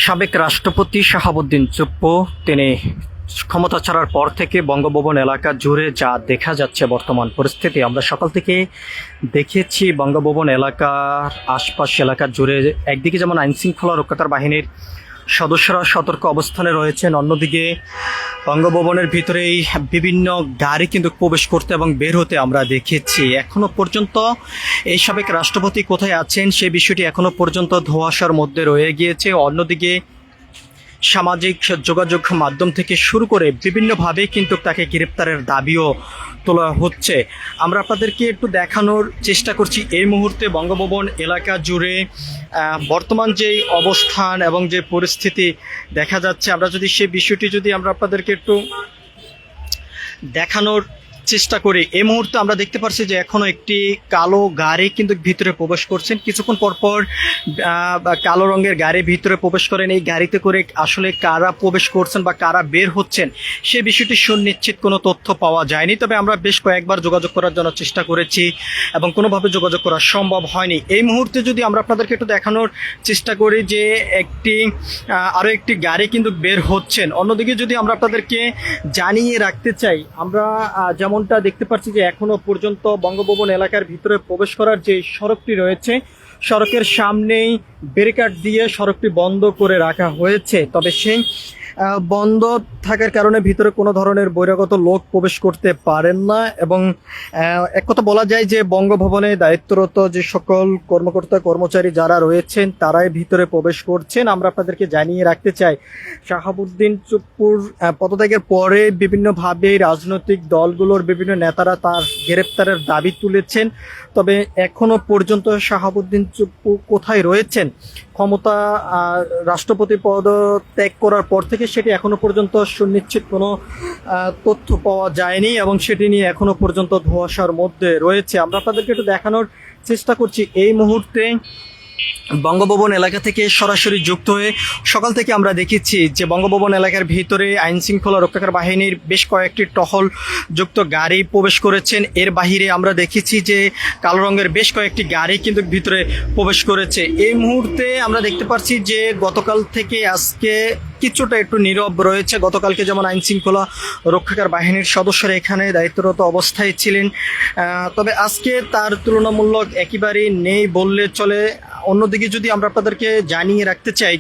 সাবেক রাষ্ট্রপতি শাহাবুদ্দিন চুপ্পু তিনি ক্ষমতা ছাড়ার পর থেকে বঙ্গভবন এলাকা জুড়ে যা দেখা যাচ্ছে বর্তমান পরিস্থিতি, আমরা সকাল থেকে দেখেছি বঙ্গভবন এলাকার আশপাশ এলাকা জুড়ে একদিকে যেমন আইনশৃঙ্খলা রক্ষাকার বাহিনীর সদস্যরা সতর্ক অবস্থানে রয়েছেন, অন্যদিকে বঙ্গভবনের ভিতরেই বিভিন্ন গাড়ি কিন্তু প্রবেশ করতে এবং বের হতে আমরা দেখেছি। এখনো পর্যন্ত এই সাবেক রাষ্ট্রপতি কোথায় আছেন সে বিষয়টি এখনো পর্যন্ত ধোঁয়াশার মধ্যে রয়ে গিয়েছে। অন্যদিকে সামাজিক যোগাযোগ মাধ্যম থেকে শুরু করে বিভিন্নভাবে কিন্তু তাকে গ্রেপ্তারের দাবিও তোলা হচ্ছে। আমরা আপনাদেরকে একটু দেখানোর চেষ্টা করছি এই মুহূর্তে বঙ্গভবন এলাকা জুড়ে বর্তমান যেই অবস্থান এবং যে পরিস্থিতি দেখা যাচ্ছে, আমরা যদি সেই বিষয়টি আমরা আপনাদেরকে একটু দেখানোর চেষ্টা করি। এই মুহূর্তে আমরা দেখতে পাচ্ছি যে এখনো একটি কালো গাড়ি কিন্তু ভিতরে প্রবেশ করছেন। কিছুক্ষণ পরপর কালো রঙের গাড়ি ভিতরে প্রবেশ করেন। এই গাড়িতে করে আসলে কারা প্রবেশ করছেন বা কারা বের হচ্ছেন সে বিষয়টি সুনিশ্চিত কোনো তথ্য পাওয়া যায়নি। তবে আমরা বেশ কয়েকবার যোগাযোগ করার জন্য চেষ্টা করেছি এবং কোনোভাবে যোগাযোগ করা সম্ভব হয়নি। এই মুহূর্তে যদি আমরা আপনাদেরকে একটু দেখানোর চেষ্টা করি যে আরও একটি গাড়ি কিন্তু বের হচ্ছেন। অন্যদিকে যদি আমরা আপনাদেরকে জানিয়ে রাখতে চাই, আমরা যেমনটা দেখতে পাচ্ছি যে এখনো পর্যন্ত বঙ্গভবন এলাকার ভিতরে প্রবেশ করার যে সড়কটি রয়েছে, সড়কের সামনেই ব্যারিকেড দিয়ে সড়কটি বন্ধ করে রাখা হয়েছে। তবে সেই বন্ধ থাকার কারণে ভিতরে কোনো ধরনের বহিরাগত লোক প্রবেশ করতে পারেন না। এবং এক কথা বলা যায় যে বঙ্গভবনে দায়িত্বরত যে সকল কর্মকর্তা কর্মচারী যারা রয়েছেন তারাই ভিতরে প্রবেশ করছেন। আমরা আপনাদেরকে জানিয়ে রাখতে চাই, শাহাবুদ্দিন চুপ্পুর পদত্যাগের পরে বিভিন্নভাবে রাজনৈতিক দলগুলোর বিভিন্ন নেতারা তার গ্রেপ্তারের দাবি তুলেছেন। তবে এখনো পর্যন্ত শাহাবুদ্দিন চুপ্পু কোথায় রয়েছেন ক্ষমতা রাষ্ট্রপতি পদ ত্যাগ করার পর থেকে সেটি এখনো পর্যন্ত সুনিশ্চিত কোনো তথ্য পাওয়া যায়নি এবং সেটি নিয়ে এখনো পর্যন্ত ধোঁয়াশার মধ্যে রয়েছে। আমরা আপনাদেরকে একটু দেখানোর চেষ্টা করছি এই মুহূর্তে বঙ্গভবন এলাকা থেকে সরাসরি যুক্ত হয়ে সকাল থেকে আমরা দেখেছি যে বঙ্গভবন এলাকার ভিতরে আইনশৃঙ্খলা রক্ষাকার বাহিনীর বেশ কয়েকটি টহল যুক্ত গাড়ি প্রবেশ করেছেন। এর বাহিরে আমরা দেখেছি যে কালো রঙের বেশ কয়েকটি গাড়ি কিন্তু ভিতরে প্রবেশ করেছে। এই মুহূর্তে আমরা দেখতে পাচ্ছি যে গতকাল থেকে আজকে কিছুটা একটু নীরব রয়েছে। গতকালকে যেমন আইনশৃঙ্খলা রক্ষাকার বাহিনীর সদস্যরা এখানে দায়িত্বরত অবস্থায় ছিলেন, তবে আজকে তার তুলনামূলক একেবারেই নেই বললে চলে। অন্যদিকে যদি আমরা আপনাদেরকে জানিয়ে রাখতে চাই,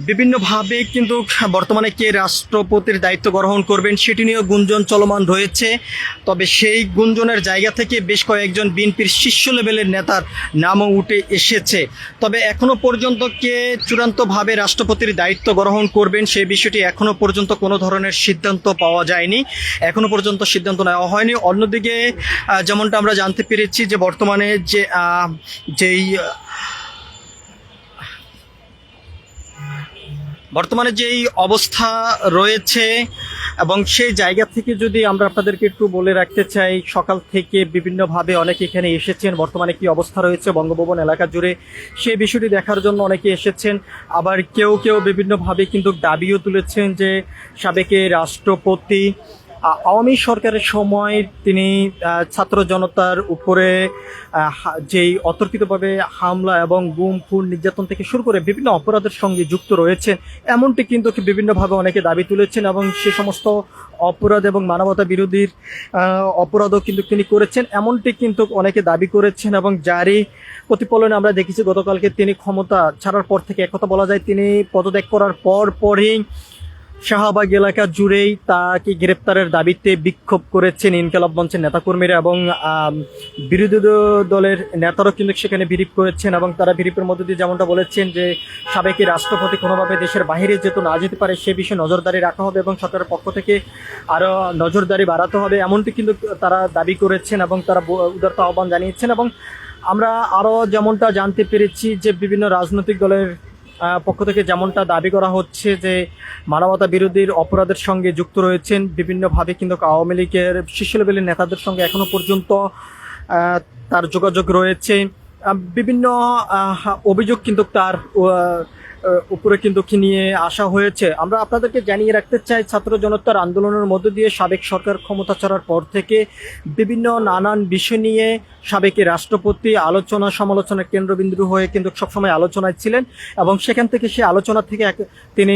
বিভিন্নভাবে কিন্তু বর্তমানে কে রাষ্ট্রপতির দায়িত্ব গ্রহণ করবেন সেটি নিয়েও গুঞ্জন চলমান রয়েছে। তবে সেই গুঞ্জনের জায়গা থেকে বেশ কয়েকজন বিএনপির শীর্ষ লেভেলের নেতার নামও উঠে এসেছে। তবে এখনো পর্যন্ত কে চূড়ান্তভাবে রাষ্ট্রপতির দায়িত্ব গ্রহণ করবেন সেই বিষয়টি এখনো পর্যন্ত কোনো ধরনের সিদ্ধান্ত পাওয়া যায়নি, এখনো পর্যন্ত সিদ্ধান্ত নেওয়া হয়নি। অন্যদিকে যেমনটা আমরা জানতে পেরেছি যে বর্তমানে যেই অবস্থা রয়েছে এবং সেই জায়গা থেকে যদি আমরা আপনাদেরকে একটু বলে রাখতে চাই, সকাল থেকে বিভিন্নভাবে অনেকে এখানে এসেছেন। বর্তমানে কি অবস্থা রয়েছে বঙ্গভবন এলাকা জুড়ে সেই বিষয়টি দেখার জন্য অনেকে এসেছেন। আবার কেউ কেউ বিভিন্নভাবে কিন্তু দাবিও তুলেছেন যে সাবেক রাষ্ট্রপতি আওয়ামী সরকারের সময় তিনি ছাত্র জনতার উপরে যেই অতর্কিতভাবে হামলা এবং গুম খুন নির্যাতন থেকে শুরু করে বিভিন্ন অপরাধের সঙ্গে যুক্ত রয়েছেন, এমনটি কিন্তু বিভিন্নভাবে অনেকে দাবি তুলেছেন। এবং সে সমস্ত অপরাধ এবং মানবতা বিরোধীর অপরাধও কিন্তু তিনি করেছেন, এমনটি কিন্তু অনেকে দাবি করেছেন। এবং যারই প্রতিফলনে আমরা দেখেছি গতকালকে তিনি ক্ষমতা ছাড়ার পর থেকে একথা বলা যায় তিনি পদত্যাগ করার পরই শাহবাগ এলাকা জুড়েই তাকে গ্রেপ্তারের দাবিতে বিক্ষোভ করেছেন ইনকিলাব মঞ্চের নেতাকর্মীরা এবং বিরোধী দলের নেতারাও কিন্তু সেখানে ভিড়িপ করেছেন। এবং তারা ভিড়িপের মধ্যে দিয়ে যেমনটা বলেছেন যে সাবেক রাষ্ট্রপতি কোনোভাবে দেশের বাইরে যেহেতু না যেতে পারে সে বিষয়ে নজরদারি রাখা হবে এবং সরকারের পক্ষ থেকে আরও নজরদারি বাড়াতে হবে, এমনটি কিন্তু তারা দাবি করেছেন এবং তারা উদারতা আহ্বান জানিয়েছেন। এবং আমরা আরও যেমনটা জানতে পেরেছি যে বিভিন্ন রাজনৈতিক দলের পক্ষ থেকে যেমনটা দাবি করা হচ্ছে যে মানবতা বিরোধীর অপরাধের সঙ্গে যুক্ত রয়েছেন বিভিন্নভাবে কিন্তু আওয়ামী লীগের শীর্ষ লেভেলের নেতাদের সঙ্গে এখনো পর্যন্ত তার যোগাযোগ রয়েছে। বিভিন্ন অভিযোগ কিন্তু তার উপরে কিন্তু কি নিয়ে আসা হয়েছে। আমরা আপনাদেরকে জানিয়ে রাখতে চাই, ছাত্র জনতার আন্দোলনের মধ্য দিয়ে সাবেক সরকার ক্ষমতা ছাড়ার পর থেকে বিভিন্ন নানান বিষয় নিয়ে সাবেক রাষ্ট্রপতি আলোচনা সমালোচনার কেন্দ্রবিন্দু হয়ে কিন্তু সবসময় আলোচনায় ছিলেন, এবং সেখান থেকে সেই আলোচনা থেকে তিনি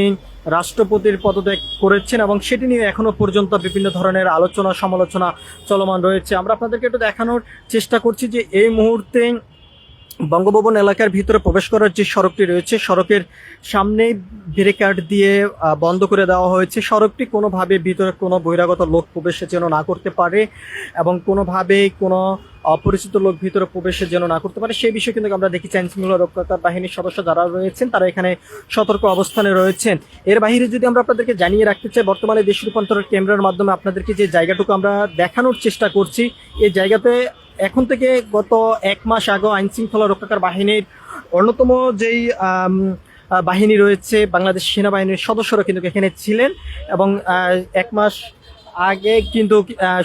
রাষ্ট্রপতির পদত্যাগ করেছেন, এবং সেটি নিয়ে এখনো পর্যন্ত বিভিন্ন ধরনের আলোচনা সমালোচনা চলমান রয়েছে। আমরা আপনাদেরকে একটু দেখানোর চেষ্টা করছি যে এই মুহূর্তে বঙ্গভবন এলাকার ভিতরে প্রবেশ করার যে সড়কটি রয়েছে, সড়কের সামনে ব্যারিকেড দিয়ে বন্ধ করে দেওয়া হয়েছে। সড়কটি কোনোভাবে ভিতরে কোনো বহিরাগত লোক প্রবেশের যেন না করতে পারে, এবং কোনোভাবে কোনো অপরিচিত লোক ভিতরে প্রবেশের যেন না করতে পারে, সেই বিষয়ে কিন্তু আমরা দেখি আইনশৃঙ্খলা রক্ষাকারী বাহিনীর সদস্য যারা রয়েছেন তারা এখানে সতর্ক অবস্থানে রয়েছেন। এর বাইরে যদি আমরা আপনাদেরকে জানিয়ে রাখতে চাই, বর্তমানে দেশ রূপান্তরের ক্যামেরার মাধ্যমে আপনাদেরকে যে জায়গাটুকু আমরা দেখানোর চেষ্টা করছি, এই জায়গাতে এখন থেকে গত 1 মাস আগে আইনশৃঙ্খলা রক্ষাকারী বাহিনীর অন্যতম যেই বাহিনী রয়েছে, বাংলাদেশ সেনাবাহিনীর সদস্যরা কিন্তু এখানে ছিলেন, এবং 1 মাস আগে কিন্তু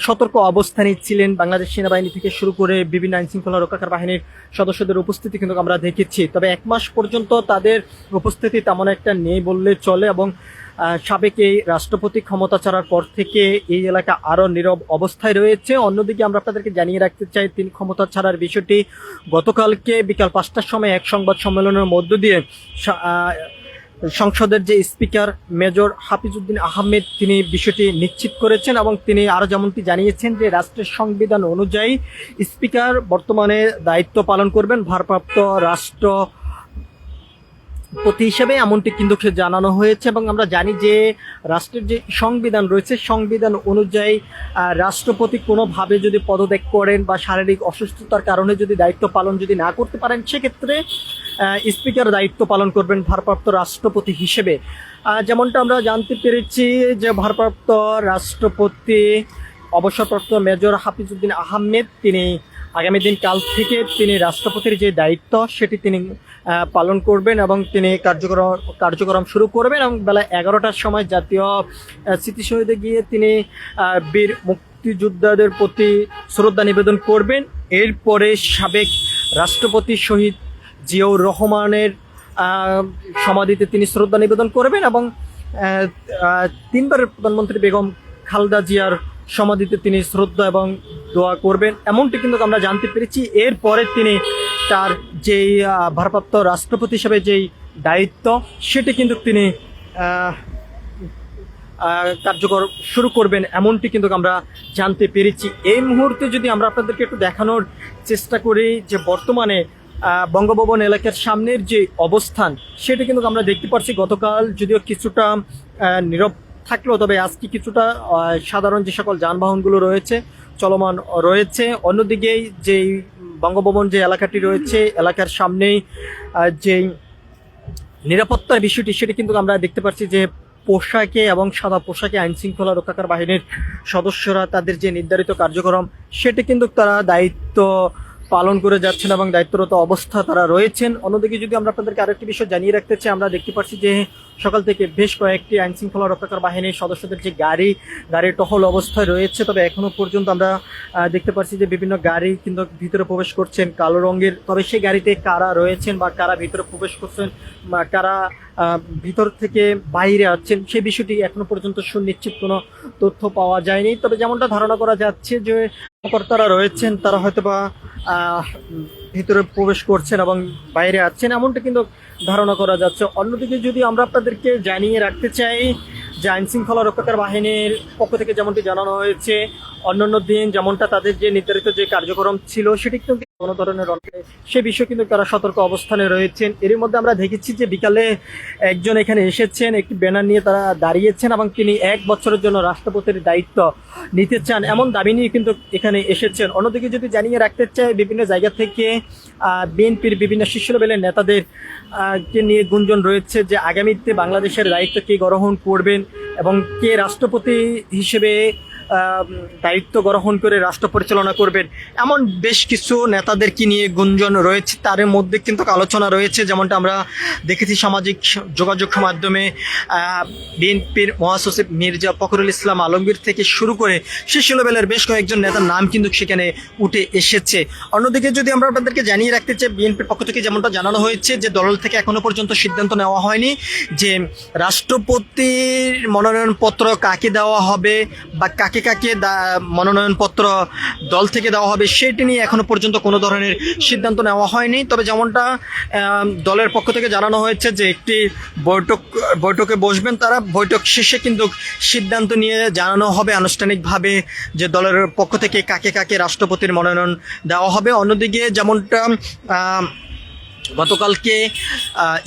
সতর্ক অবস্থানে ছিলেন। বাংলাদেশ সেনাবাহিনী থেকে শুরু করে বিভিন্ন আইনশৃঙ্খলা রক্ষাকারী বাহিনীর সদস্যদের উপস্থিতি কিন্তু আমরা দেখেছি। তবে 1 মাস পর্যন্ত তাদের উপস্থিতি তেমন একটা নেই বললে চলে, এবং সাবেক এই রাষ্ট্রপতি ক্ষমতা ছাড়ার পর থেকে এই এলাকা আরও নীরব অবস্থায় রয়েছে। অন্যদিকে আমরা আপনাদেরকে জানিয়ে রাখতে চাই, তিনি ক্ষমতা ছাড়ার বিষয়টি গতকালকে বিকাল 5টার সময় এক সংবাদ সম্মেলনের মধ্য দিয়ে সংসদের যে স্পিকার মেজর হাফিজউদ্দিন আহমেদ তিনি বিষয়টি নিশ্চিত করেছেন, এবং তিনি আরও যেমনটি জানিয়েছেন যে রাষ্ট্রের সংবিধান অনুযায়ী স্পিকার বর্তমানে দায়িত্ব পালন করবেন ভারপ্রাপ্ত রাষ্ট্রপতি হিসেবে, এমনটি কিন্তু জানানো হয়েছে। এবং আমরা জানি যে রাষ্ট্রের যে সংবিধান রয়েছে, সংবিধান অনুযায়ী রাষ্ট্রপতি কোনোভাবে যদি পদত্যাগ করেন বা শারীরিক অসুস্থতার কারণে যদি দায়িত্ব পালন যদি না করতে পারেন, সেক্ষেত্রে স্পিকার দায়িত্ব পালন করবেন ভারপ্রাপ্ত রাষ্ট্রপতি হিসেবে। যেমনটা আমরা জানতে পেরেছি যে ভারপ্রাপ্ত রাষ্ট্রপতি অবসরপ্রাপ্ত মেজর হাফিজউদ্দিন আহমেদ তিনি আগামী দিন কাল থেকে তিনি রাষ্ট্রপতির যে দায়িত্ব সেটি তিনি পালন করবেন, এবং তিনি কার্যক্রম শুরু করবেন, এবং বেলা 11টার সময় জাতীয় স্মৃতিসৌধে গিয়ে তিনি বীর মুক্তিযোদ্ধাদের প্রতি শ্রদ্ধা নিবেদন করবেন। এরপরে সাবেক রাষ্ট্রপতি শহীদ জিয়াউর রহমানের সমাধিতে তিনি শ্রদ্ধা নিবেদন করবেন, এবং 3বারের প্রধানমন্ত্রী বেগম খালেদা জিয়ার সমাধিতে তিনি শ্রদ্ধা এবং দোয়া করবেন, এমনটি কিন্তু আমরা জানতে পেরেছি। এরপরে তিনি তার যেই ভারপ্রাপ্ত রাষ্ট্রপতি হিসেবে যেই দায়িত্ব সেটি কিন্তু তিনি কার্যকর শুরু করবেন, এমনটি কিন্তু আমরা জানতে পেরেছি। এই মুহূর্তে যদি আমরা আপনাদেরকে একটু দেখানোর চেষ্টা করি যে বর্তমানে বঙ্গভবন এলাকার সামনের যে অবস্থান সেটি কিন্তু আমরা দেখতে পাচ্ছি, গতকাল যদিও কিছুটা নীরব থাকলেও তবে আজকে কিছুটা সাধারণ যে সকল যানবাহনগুলো রয়েছে চলমান রয়েছে। অন্যদিকে যেই বঙ্গভবন যে এলাকাটি রয়েছে, এলাকার সামনেই যেই নিরাপত্তার বিষয়টি সেটি কিন্তু আমরা দেখতে পাচ্ছি যে পোশাকে এবং সাদা পোশাকে আইনশৃঙ্খলা রক্ষাকারী বাহিনীর সদস্যরা তাদের যে নির্ধারিত কার্যক্রম সেটি কিন্তু তারা দায়িত্ব পালন করে যাচ্ছেন এবং দায়িত্বরত অবস্থা তারা রয়েছেন। অন্যদিকে যদি আমরা আপনাদেরকে আরেকটি বিষয় জানিয়ে রাখতে চাই, আমরা দেখতে পাচ্ছি যে সকাল থেকে বেশ কয়েকটি আইনশৃঙ্খলা রক্ষাকারী বাহিনীর সদস্যদের যে গাড়ি টহল অবস্থায় রয়েছে, তবে এখনো পর্যন্ত আমরা দেখতে পাচ্ছি যে বিভিন্ন গাড়ি কিন্তু ভিতরে প্রবেশ করছেন কালো রঙের, তবে সেই গাড়িতে কারা রয়েছেন বা কারা ভিতরে প্রবেশ করছেন বা কারা ভিতর থেকে বাইরে আসছেন সেই বিষয়টি এখনো পর্যন্ত সুনিশ্চিত কোনো তথ্য পাওয়া যায়নি। তবে যেমনটা ধারণা করা যাচ্ছে যে কর্তারা রয়েছেন তারা হয়তোবা ভিতরে প্রবেশ করছেন এবং বাইরে আসছেন, এমনটা কিন্তু ধারণা করা যাচ্ছে। অন্যদিকে যদি আমরা আপনাদেরকে জানিয়ে রাখতে চাই যে আইনশৃঙ্খলা রক্ষাকারী বাহিনীর পক্ষ থেকে যেমনটি জানানো হয়েছে, অন্যান্য দিন যেমনটা তাদের যে নির্ধারিত যে কার্যক্রম ছিল সেটি কিন্তু কোনো ধরনের সে বিষয়ে কিন্তু তারা সতর্ক অবস্থানে রয়েছেন। এর মধ্যে আমরা দেখেছি যে বিকালে একজন এখানে এসেছেন, একটি ব্যানার নিয়ে তারা দাঁড়িয়েছেন এবং তিনি 1 বছরের জন্য রাষ্ট্রপতির দায়িত্ব নিতে চান এমন দাবি নিয়ে কিন্তু এখানে এসেছেন। অন্যদিকে যদি জানিয়ে রাখতে চাই, বিভিন্ন জায়গা থেকে বিএনপির বিভিন্ন শীর্ষ লেভেলের নেতাদের কে নিয়ে গুঞ্জন রয়েছে যে আগামীতে বাংলাদেশের দায়িত্ব কে গ্রহণ করবেন এবং কে রাষ্ট্রপতি হিসেবে দায়িত্ব গ্রহণ করে রাষ্ট্র পরিচালনা করবেন, এমন বেশ কিছু নেতাদেরকে নিয়ে গুঞ্জন রয়েছে। তার মধ্যে কিন্তু আলোচনা রয়েছে, যেমনটা আমরা দেখেছি সামাজিক যোগাযোগ মাধ্যমে বিএনপির মহাসচিব মির্জা ফখরুল ইসলাম আলমগীর থেকে শুরু করে শীর্ষ লেভেলের বেশ কয়েকজন নেতার নাম কিন্তু সেখানে উঠে এসেছে। অন্যদিকে যদি আমরা আপনাদেরকে জানিয়ে রাখতে চাই, বিএনপির পক্ষ থেকে যেমনটা জানানো হয়েছে যে দল থেকে এখনো পর্যন্ত সিদ্ধান্ত নেওয়া হয়নি যে রাষ্ট্রপতির মনোনয়নপত্র কাকে দেওয়া হবে বা কাকে কাকে মনোনয়নপত্র দল থেকে দেওয়া হবে, সেটি নিয়ে এখনো পর্যন্ত কোনো ধরনের সিদ্ধান্ত নেওয়া হয়নি। তবে যেমনটা দলের পক্ষ থেকে জানানো হয়েছে যে একটি বৈঠকে বসবেন তারা, বৈঠক শেষে কিন্তু সিদ্ধান্ত নিয়ে জানানো হবে আনুষ্ঠানিকভাবে যে দলের পক্ষ থেকে কাকে কাকে রাষ্ট্রপতির মনোনয়ন দেওয়া হবে। অন্যদিকে যেমনটা গতকালকে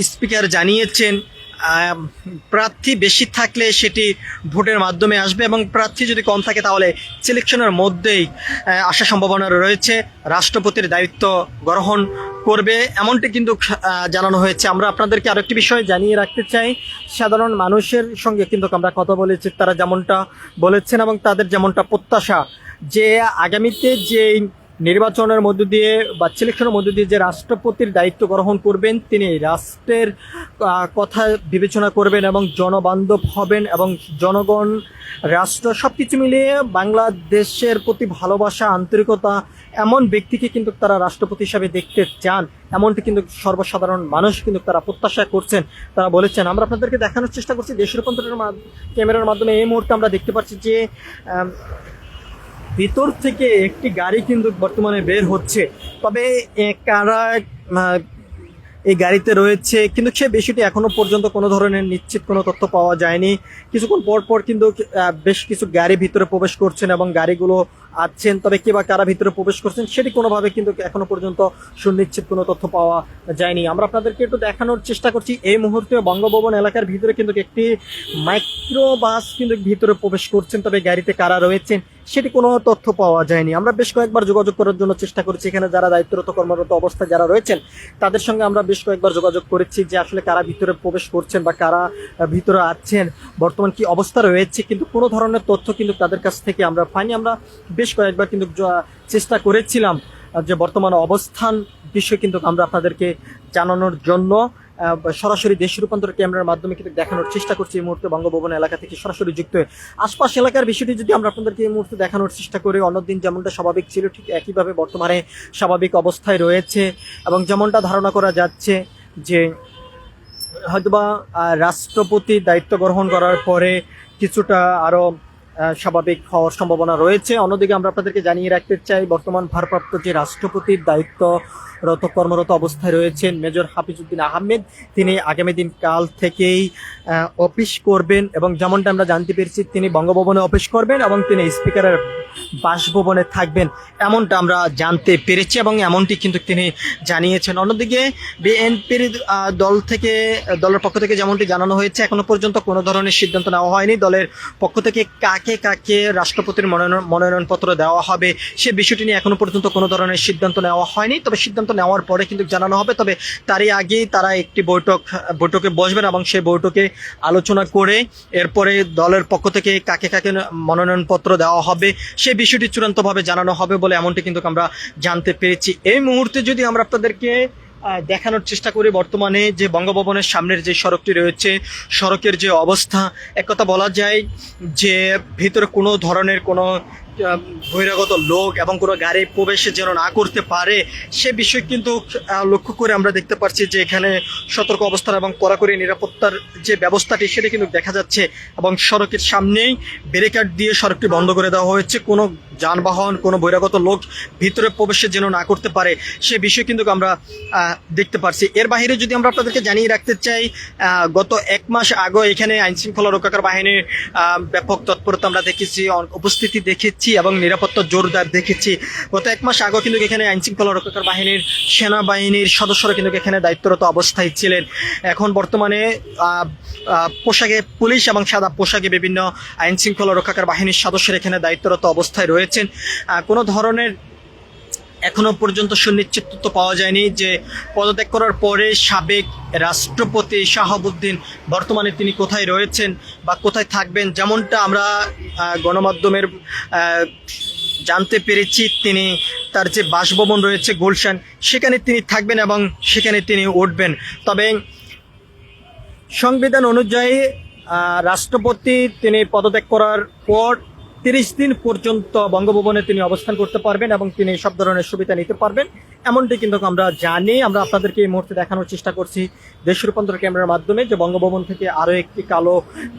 স্পিকার জানিয়েছেন, প্রার্থী বেশি থাকলে সেটি ভোটের মাধ্যমে আসবে এবং প্রার্থী যদি কম থাকে তাহলে সিলেকশনের মধ্যেই আসার সম্ভাবনা রয়েছে, রাষ্ট্রপতির দায়িত্ব গ্রহণ করবে, এমনটি কিন্তু জানানো হয়েছে। আমরা আপনাদেরকে আরেকটি বিষয় জানিয়ে রাখতে চাই, সাধারণ মানুষের সঙ্গে কিন্তু আমরা কথা বলেছি, তারা যেমনটা বলেছেন এবং তাদের যেমনটা প্রত্যাশা যে আগামীতে যে নির্বাচনের মধ্য দিয়ে বা সিলেকশনের মধ্য দিয়ে যে রাষ্ট্রপতির দায়িত্ব গ্রহণ করবেন তিনি রাষ্ট্রের কথা বিবেচনা করবেন এবং জনবান্ধব হবেন এবং জনগণ রাষ্ট্র সব কিছু মিলিয়ে বাংলাদেশের প্রতি ভালোবাসা আন্তরিকতা এমন ব্যক্তিকে কিন্তু তারা রাষ্ট্রপতি হিসাবে দেখতে চান, এমনটি কিন্তু সর্বসাধারণ মানুষ কিন্তু তারা প্রত্যাশা করছেন, তারা বলেছেন। আমরা আপনাদেরকে দেখানোর চেষ্টা করছি দেশ রূপান্তরের ক্যামেরার মাধ্যমে। এই মুহূর্তে আমরা দেখতে পাচ্ছি যে ভিতর থেকে একটি গাড়ি কিন্তু বর্তমানে বের হচ্ছে, তবে কারা এই গাড়িতে রয়েছে কিন্তু সে বিষয়টি এখনো পর্যন্ত কোনো ধরনের নিশ্চিত কোনো তথ্য পাওয়া যায়নি। কিছুক্ষণ পর পর কিন্তু বেশ কিছু গাড়ি ভিতরে প্রবেশ করছেন এবং গাড়িগুলো আছেন, তবে কে বা কারা ভিতরে প্রবেশ করছেন সেটি কোনোভাবে কিন্তু এখনো পর্যন্ত সুনিশ্চিত কোনো তথ্য পাওয়া যায়নি। আমরা আপনাদেরকে একটু দেখানোর চেষ্টা করছি, এই মুহূর্তে বঙ্গভবন এলাকার ভিতরে কিন্তু একটি মাইক্রো বাস কিন্তু ভিতরে প্রবেশ করছেন, তবে গাড়িতে কারা রয়েছেন সেটি কোনো তথ্য পাওয়া যায়নি। আমরা বেশ কয়েকবার যোগাযোগ করার জন্য চেষ্টা করেছি, এখানে যারা দায়িত্বরত কর্মরত অবস্থায় যারা রয়েছেন তাদের সঙ্গে আমরা বেশ কয়েকবার যোগাযোগ করেছি যে আসলে কারা ভিতরে প্রবেশ করছেন বা কারা ভিতরে আছেন, বর্তমান কি অবস্থা রয়েছে, কিন্তু কোনো ধরনের তথ্য কিন্তু তাদের কাছ থেকে আমরা পাইনি। আমরা বেশ কয়েকবার কিন্তু চেষ্টা করেছিলাম যে বর্তমান অবস্থান বিষয় কিন্তু আমরা আপনাদেরকে জানানোর জন্য সরাসরি দেশ রূপান্তর ক্যামেরার মাধ্যমে কিন্তু দেখানোর চেষ্টা করছি এই মুহূর্তে বঙ্গভবন এলাকা থেকে সরাসরি যুক্ত হয়ে। আশপাশ এলাকার বিষয়টি যদি আমরা আপনাদেরকে এই মুহূর্তে দেখানোর চেষ্টা করি, অন্যদিন যেমনটা স্বাভাবিক ছিল ঠিক একইভাবে বর্তমানে স্বাভাবিক অবস্থায় রয়েছে এবং যেমনটা ধারণা করা যাচ্ছে যে হয়তোবা রাষ্ট্রপতি দায়িত্ব গ্রহণ করার পরে কিছুটা আরও স্বাভাবিক হওয়ার সম্ভাবনা রয়েছে। অন্যদিকে আমরা আপনাদেরকে জানিয়ে রাখতে চাই, বর্তমান ভারপ্রাপ্ত যে রাষ্ট্রপতির দায়িত্বরত কর্মরত অবস্থায় রয়েছেন মেজর হাফিজউদ্দিন আহমেদ, তিনি আগামী দিন কাল থেকেই অফিস করবেন এবং যেমনটা আমরা জানতে পেরেছি তিনি বঙ্গভবনে অফিস করবেন এবং তিনি স্পিকারের বাসভবনে থাকবেন, এমনটা আমরা জানতে পেরেছি এবং এমনটি কিন্তু তিনি জানিয়েছেন। অন্যদিকে বিএনপির দলের পক্ষ থেকে যেমনটি জানানো হয়েছে, এখনো পর্যন্ত কোনো ধরনের সিদ্ধান্ত নেওয়া হয়নি দলের পক্ষ থেকে কাকে কাকে রাষ্ট্রপতির মনোনয়নপত্র দেওয়া হবে সে বিষয়টি নিয়ে এখনো পর্যন্ত কোনো ধরনের সিদ্ধান্ত নেওয়া হয়নি। তবে সিদ্ধান্ত নেওয়ার পরে কিন্তু জানানো হবে, তবে তারই আগেই তারা একটি বৈঠকে বসবেন এবং সেই বৈঠকে আলোচনা করে এরপরে দলের পক্ষ থেকে কাকে কাকে মনোনয়নপত্র দেওয়া হবে সেই বিষয়টি চূড়ান্তভাবে জানানো হবে বলে এমনটি কিন্তু আমরা জানতে পেরেছি। এই মুহূর্তে যদি আমরা আপনাদেরকে দেখানোর চেষ্টা করি, বর্তমানে যে বঙ্গভবনের সামনের যে সড়কটি রয়েছে সড়কের যে অবস্থা, একথা বলা যায় যে ভিতরে কোনো ধরনের কোনো বহিরাগত লোক এবং কোনো গাড়ি প্রবেশে যেন না করতে পারে সে বিষয় কিন্তু লক্ষ্য করে আমরা দেখতে পাচ্ছি যে এখানে সতর্ক অবস্থান এবং কড়াকড়ি নিরাপত্তার যে ব্যবস্থাটি সেটা কিন্তু দেখা যাচ্ছে এবং সড়কের সামনেই ব্যারিকেড দিয়ে সড়কটি বন্ধ করে দেওয়া হয়েছে, কোনো যানবাহন কোনো বহিরাগত লোক ভিতরে প্রবেশে যেন না করতে পারে সে বিষয় কিন্তু আমরা দেখতে পাচ্ছি। এর বাইরে যদি আমরা আপনাদেরকে জানিয়ে রাখতে চাই, গত এক মাস আগে এখানে আইনশৃঙ্খলা রক্ষাকারী বাহিনীর ব্যাপক তৎপরতা আমরা দেখেছি, উপস্থিতি দেখেছি এবং নিরাপত্তা জোরদার দেখেছি। গত এক মাস আগে কিন্তু এখানে আইনশৃঙ্খলা রক্ষাকারী বাহিনীর সেনাবাহিনীর সদস্যরা কিন্তু এখানে দায়িত্বরত অবস্থায় ছিলেন। এখন বর্তমানে পোশাকে পুলিশ এবং সাদা পোশাকে বিভিন্ন আইনশৃঙ্খলা রক্ষাকারী বাহিনীর সদস্যরা এখানে দায়িত্বরত অবস্থায় রয়েছেন। কোনো ধরনের এখনো পর্যন্ত সুনিশ্চিত তথ্য পাওয়া যায়নি যে পদত্যাগ করার পরে সাবেক রাষ্ট্রপতি শাহাবুদ্দিন বর্তমানে তিনি কোথায় রয়েছেন বা কোথায় থাকবেন। যেমনটা আমরা গণমাধ্যমের জানতে পেরেছি, তিনি তার যে বাসভবন রয়েছে গুলশান, সেখানে তিনি থাকবেন এবং সেখানে তিনি উঠবেন। তবে সংবিধান অনুযায়ী রাষ্ট্রপতি তিনি পদত্যাগ করার পর 30 দিন পর্যন্ত বঙ্গভবনে তিনি অবস্থান করতে পারবেন এবং তিনি সব ধরনের সুবিধা নিতে পারবেন, এমনটি কিন্তু আমরা জানি। আমরা আপনাদেরকে এই মুহূর্তে দেখানোর চেষ্টা করছি দেশ রূপান্তর ক্যামেরার মাধ্যমে যে বঙ্গভবন থেকে আরও একটি কালো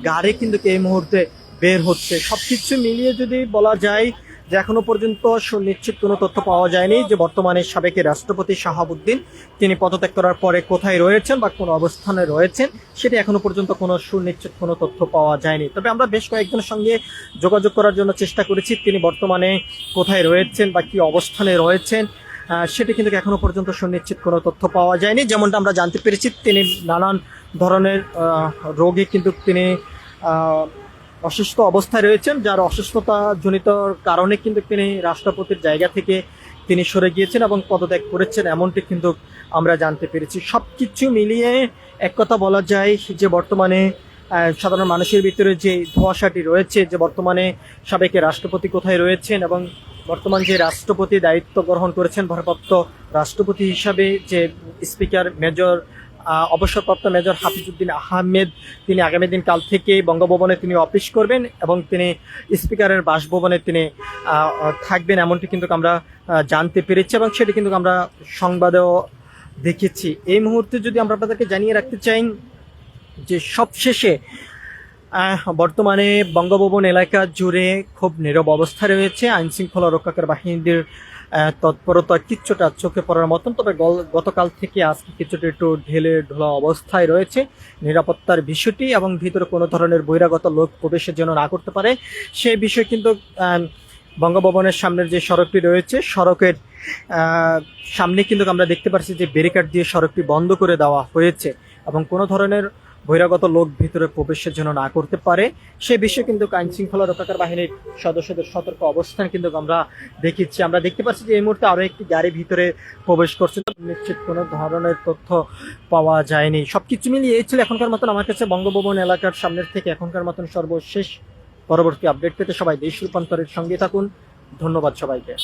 গাড়ি কিন্তু এই মুহূর্তে বের হচ্ছে। সবকিছু মিলিয়ে যদি বলা যায় যে এখনো পর্যন্ত সুনিশ্চিত কোনো তথ্য পাওয়া যায়নি যে বর্তমানে সাবেক রাষ্ট্রপতি শাহাবুদ্দিন তিনি পদত্যাগ করার পরে কোথায় রয়েছেন বা কোন অবস্থানে রয়েছেন, সেটি এখনো পর্যন্ত কোনো সুনিশ্চিত কোনো তথ্য পাওয়া যায়নি। তবে আমরা বেশ কয়েকজনের সঙ্গে যোগাযোগ করার জন্য চেষ্টা করেছি, তিনি বর্তমানে কোথায় রয়েছেন বা কি অবস্থানে রয়েছেন সেটি কিন্তু এখনো পর্যন্ত সুনিশ্চিত কোনো তথ্য পাওয়া যায়নি। যেমনটা আমরা জানতে পেরেছি, তিনি নানান ধরনের রোগে কিন্তু তিনি অসুস্থ অবস্থায় রয়েছেন, যার অসুস্থতা জনিত কারণে কিন্তু তিনি রাষ্ট্রপতির জায়গা থেকে তিনি সরে গিয়েছেন এবং পদত্যাগ করেছেন, এমনটি কিন্তু আমরা জানতে পেরেছি। সব কিছু মিলিয়ে এক কথা বলা যায় যে বর্তমানে সাধারণ মানুষের ভিতরে যে ধোঁয়াশাটি রয়েছে যে বর্তমানে সাবেক রাষ্ট্রপতি কোথায় রয়েছেন এবং বর্তমান যে রাষ্ট্রপতি দায়িত্ব গ্রহণ করেছেন ভারপ্রাপ্ত রাষ্ট্রপতি হিসাবে যে স্পিকার মেজর অবসরপ্রাপ্ত মেজর হাফিজউদ্দিন আহমেদ, তিনি আগামী দিন কাল থেকে বঙ্গভবনে তিনি অফিস করবেন এবং তিনি স্পিকারের বাসভবনে তিনি থাকবেন, এমনটি কিন্তু আমরা জানতে পেরেছি এবং সেটি কিন্তু আমরা সংবাদেও দেখেছি। এই মুহূর্তে যদি আমরা আপনাদেরকে জানিয়ে রাখতে চাই যে সবশেষে বর্তমানে বঙ্গভবন এলাকা জুড়ে খুব নীরব অবস্থা রয়েছে, আইন শৃঙ্খলা রক্ষাকারী বাহিনীদের তৎপরতা কিছুটা চোখে পড়ার মতন। তবে গতকাল থেকে আজকে কিছুটা একটু ঢেলে ঢোলা অবস্থায় রয়েছে নিরাপত্তার বিষয়টি এবং ভিতরে কোনো ধরনের বহিরাগত লোক প্রবেশের জন্য না করতে পারে সেই বিষয় কিন্তু বঙ্গভবনের সামনের যে সড়কটি রয়েছে সড়কের সামনে কিন্তু আমরা দেখতে পাচ্ছি যে ব্যারিকেড দিয়ে সড়কটি বন্ধ করে দেওয়া হয়েছে এবং কোনো ধরনের বহিরাগত লোক ভিতরে প্রবেশের জন্য না করতে পারে সে বিষয়ে কিন্তু আইন শৃঙ্খলা রক্ষাকারী বাহিনীর সদস্যদের সতর্ক অবস্থান কিন্তু আমরা দেখেছি। আমরা দেখতে পাচ্ছি যে এই মুহূর্তে আরো একটি গাড়ি ভিতরে প্রবেশ করছে, নিশ্চিত কোনো ধরনের তথ্য পাওয়া যায়নি। সবকিছু মিলিয়ে এই ছিল এখনকার মতন আমার কাছে বঙ্গভবন এলাকার সামনের থেকে এখনকার মতন সর্বশেষ। পরবর্তী আপডেট পেতে সবাই দেশ রূপান্তরের সঙ্গে থাকুন। ধন্যবাদ সবাইকে।